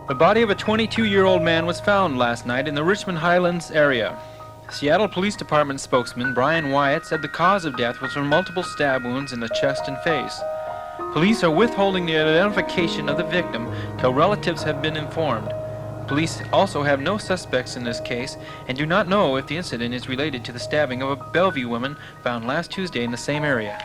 The body of a 22-year-old man was found last night in the Richmond Highlands area. Seattle Police Department spokesman Brian Wyatt said the cause of death was from multiple stab wounds in the chest and face. Police are withholding the identification of the victim till relatives have been informed. Police also have no suspects in this case and do not know if the incident is related to the stabbing of a Bellevue woman found last Tuesday in the same area.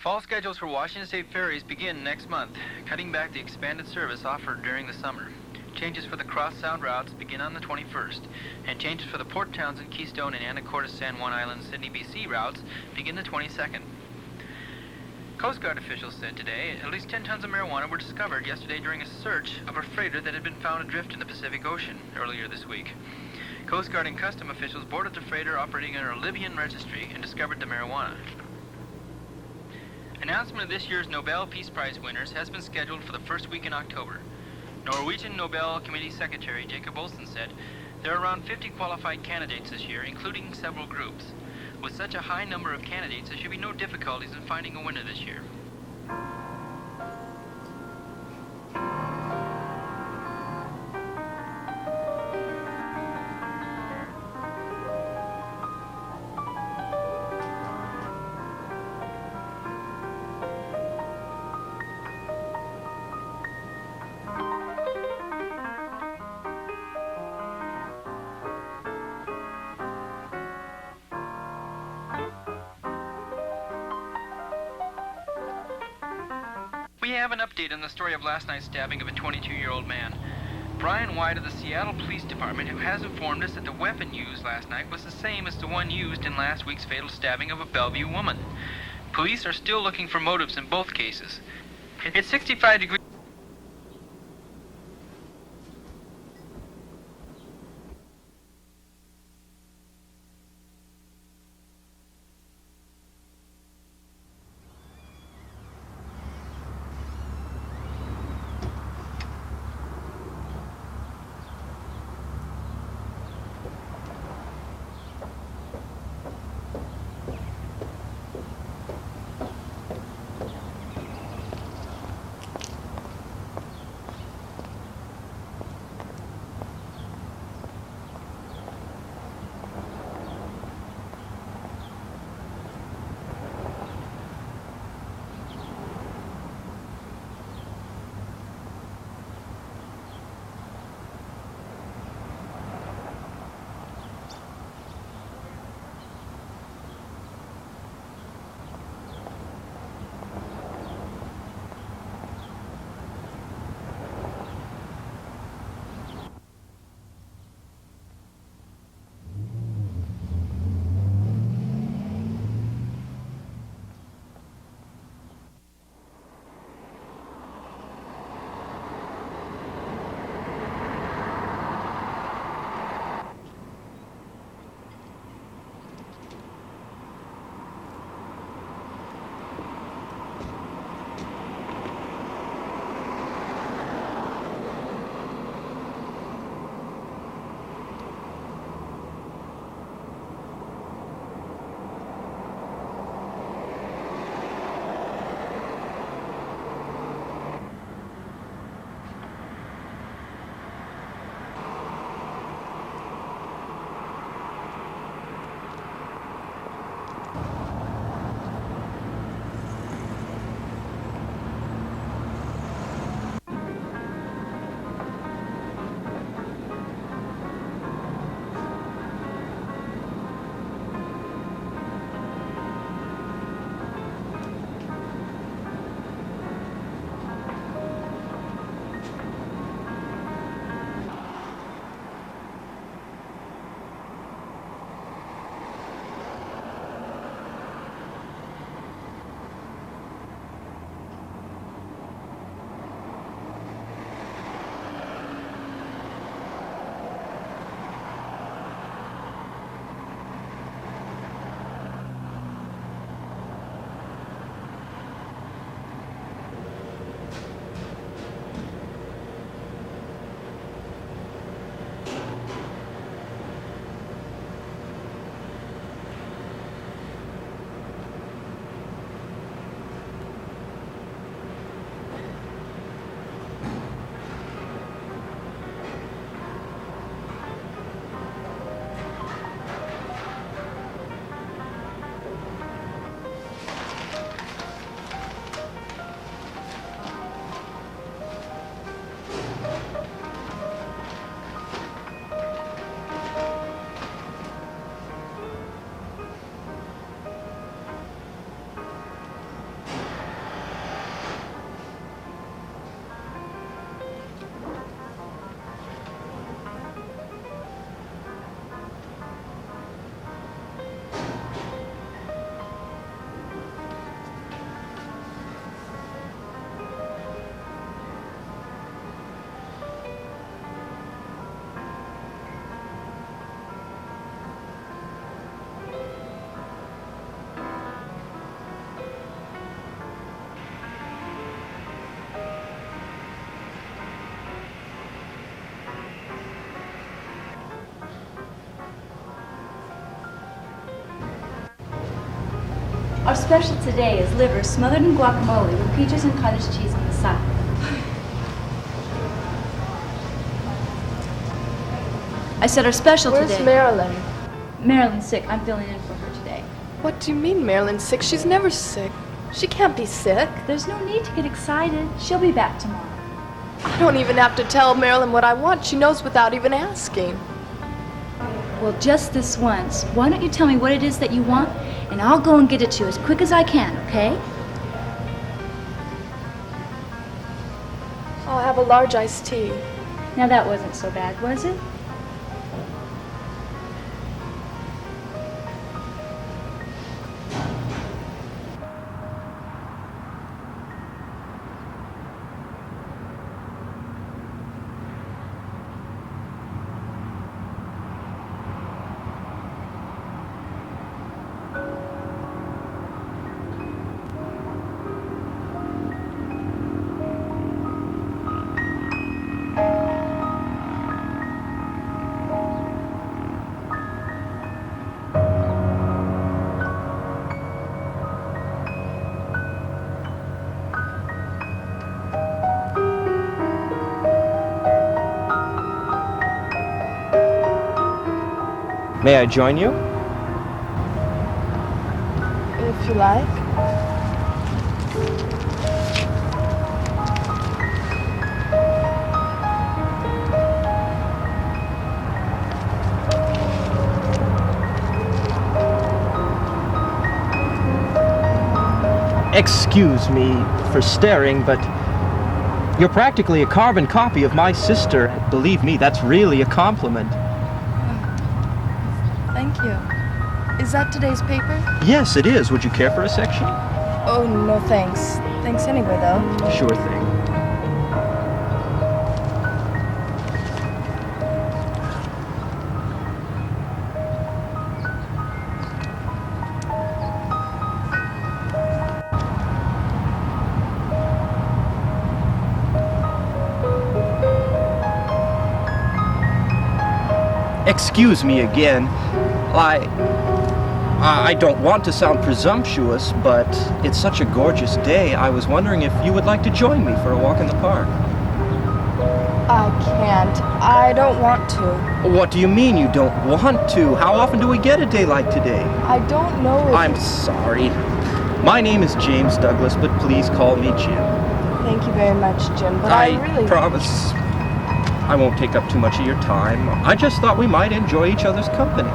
Fall schedules for Washington State ferries begin next month, cutting back the expanded service offered during the summer. Changes for the cross-Sound routes begin on the 21st, and changes for the Port Townsend, Keystone, and Anacortes, San Juan Island, Sydney, BC routes begin the 22nd. Coast Guard officials said today at least 10 tons of marijuana were discovered yesterday during a search of a freighter that had been found adrift in the Pacific Ocean earlier this week. Coast Guard and custom officials boarded the freighter operating under a Libyan registry and discovered the marijuana. Announcement of this year's Nobel Peace Prize winners has been scheduled for the first week in October. Norwegian Nobel Committee Secretary Jacob Olsen said there are around 50 qualified candidates this year, including several groups. With such a high number of candidates, there should be no difficulties in finding a winner this year. We have an update on the story of last night's stabbing of a 22-year-old man. Brian White of the Seattle Police Department, who has informed us that the weapon used last night was the same as the one used in last week's fatal stabbing of a Bellevue woman. Police are still looking for motives in both cases. It's 65 degrees. Our special today is liver smothered in guacamole with peaches and cottage cheese on the side. I said our special Where's today. Marilyn? Marilyn's sick. I'm filling in for her today. What do you mean Marilyn's sick? She's never sick. She can't be sick. There's no need to get excited. She'll be back tomorrow. I don't even have to tell Marilyn what I want. She knows without even asking. Well, just this once. Why don't you tell me what it is that you want, and I'll go and get it to you as quick as I can, okay? I'll have a large iced tea. Now that wasn't so bad, was it? May I join you? If you like. Excuse me for staring, but you're practically a carbon copy of my sister. Believe me, that's really a compliment. Thank you. Is that today's paper? Yes, it is. Would you care for a section? Oh, no thanks. Thanks anyway, though. Sure thing. Excuse me again. I don't want to sound presumptuous, but it's such a gorgeous day. I was wondering if you would like to join me for a walk in the park. I can't. I don't want to. What do you mean you don't want to? How often do we get a day like today? I don't know if... I'm sorry. My name is James Douglas, but please call me Jim. Thank you very much, Jim, but I really... promise I won't take up too much of your time. I just thought we might enjoy each other's company.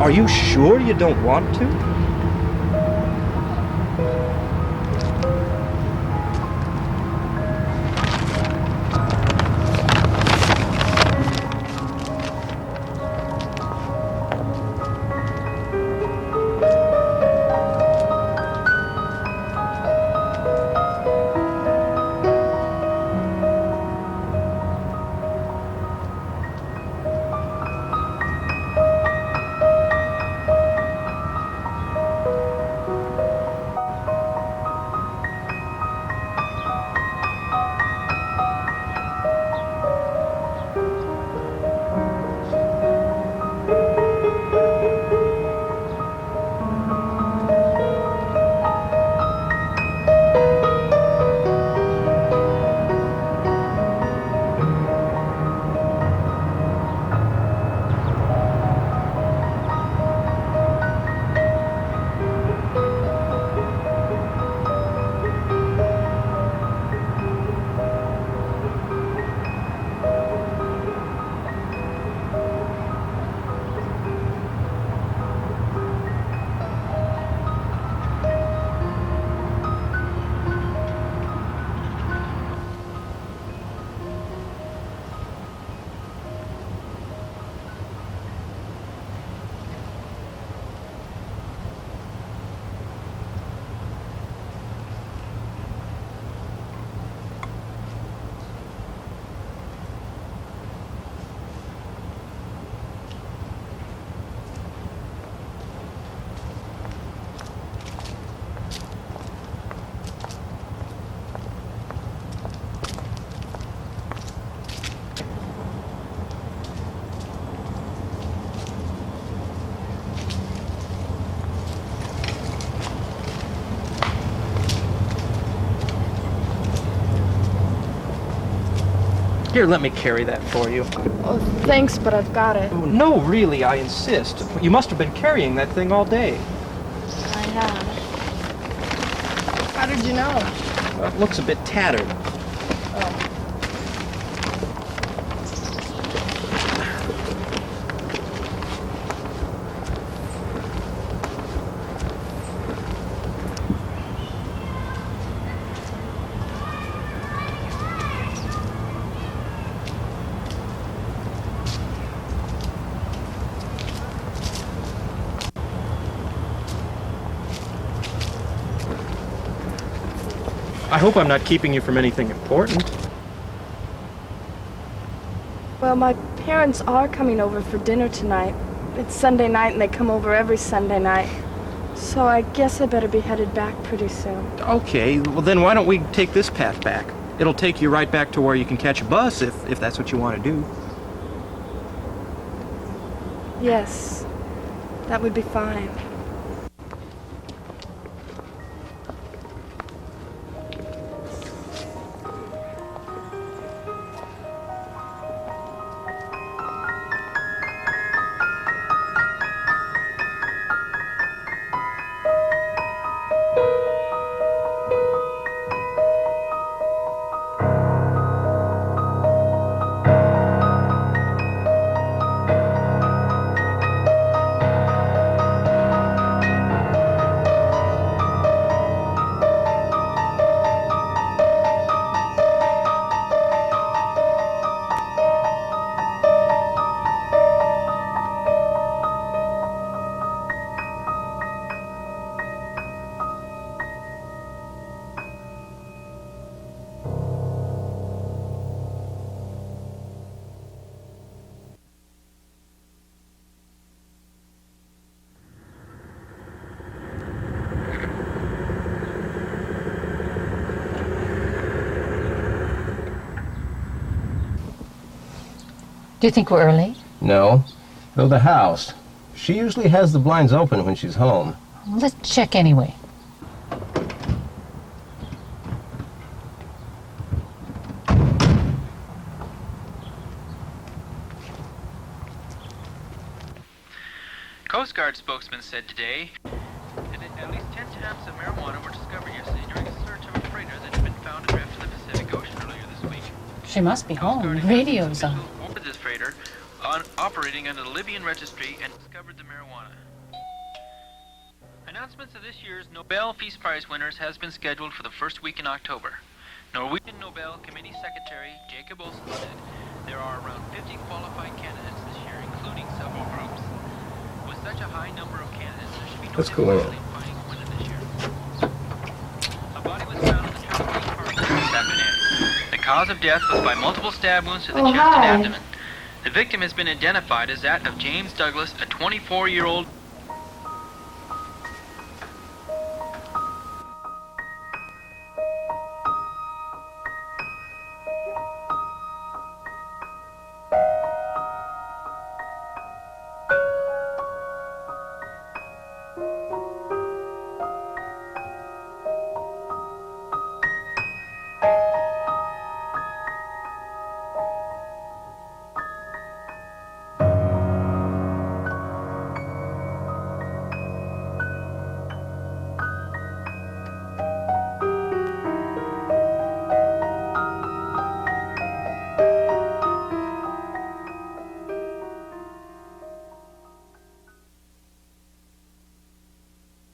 Are you sure you don't want to? Here, let me carry that for you. Oh, thanks, but I've got it. Oh, no, really, I insist. You must have been carrying that thing all day. I have. How did you know? Well, it looks a bit tattered. Oh. I hope I'm not keeping you from anything important. Well, my parents are coming over for dinner tonight. It's Sunday night and they come over every Sunday night. So I guess I better be headed back pretty soon. Okay, well then why don't we take this path back? It'll take you right back to where you can catch a bus if that's what you want to do. Yes, that would be fine. Do you think we're early? No. Though the house. She usually has the blinds open when she's home. Well, let's check anyway. Coast Guard spokesman said today that at least 10 tons of marijuana were discovered yesterday during a search of a freighter that had been found adrift in the Pacific Ocean earlier this week. She must be Coast home. Guard The radio's on. boarded this freighter operating under the Libyan registry and discovered the marijuana. Announcements of this year's Nobel Peace Prize winners has been scheduled for the first week in October. Norwegian Nobel Committee Secretary Jacob Olsen said there are around 50 qualified candidates this year, including several groups. With such a high number of candidates, there should be no Let's go in. difficulty in finding a winner this year. A body was found in the Trampoline Park this afternoon. The cause of death was by multiple stab wounds to the chest and abdomen. The victim has been identified as that of James Douglas, a 24-year-old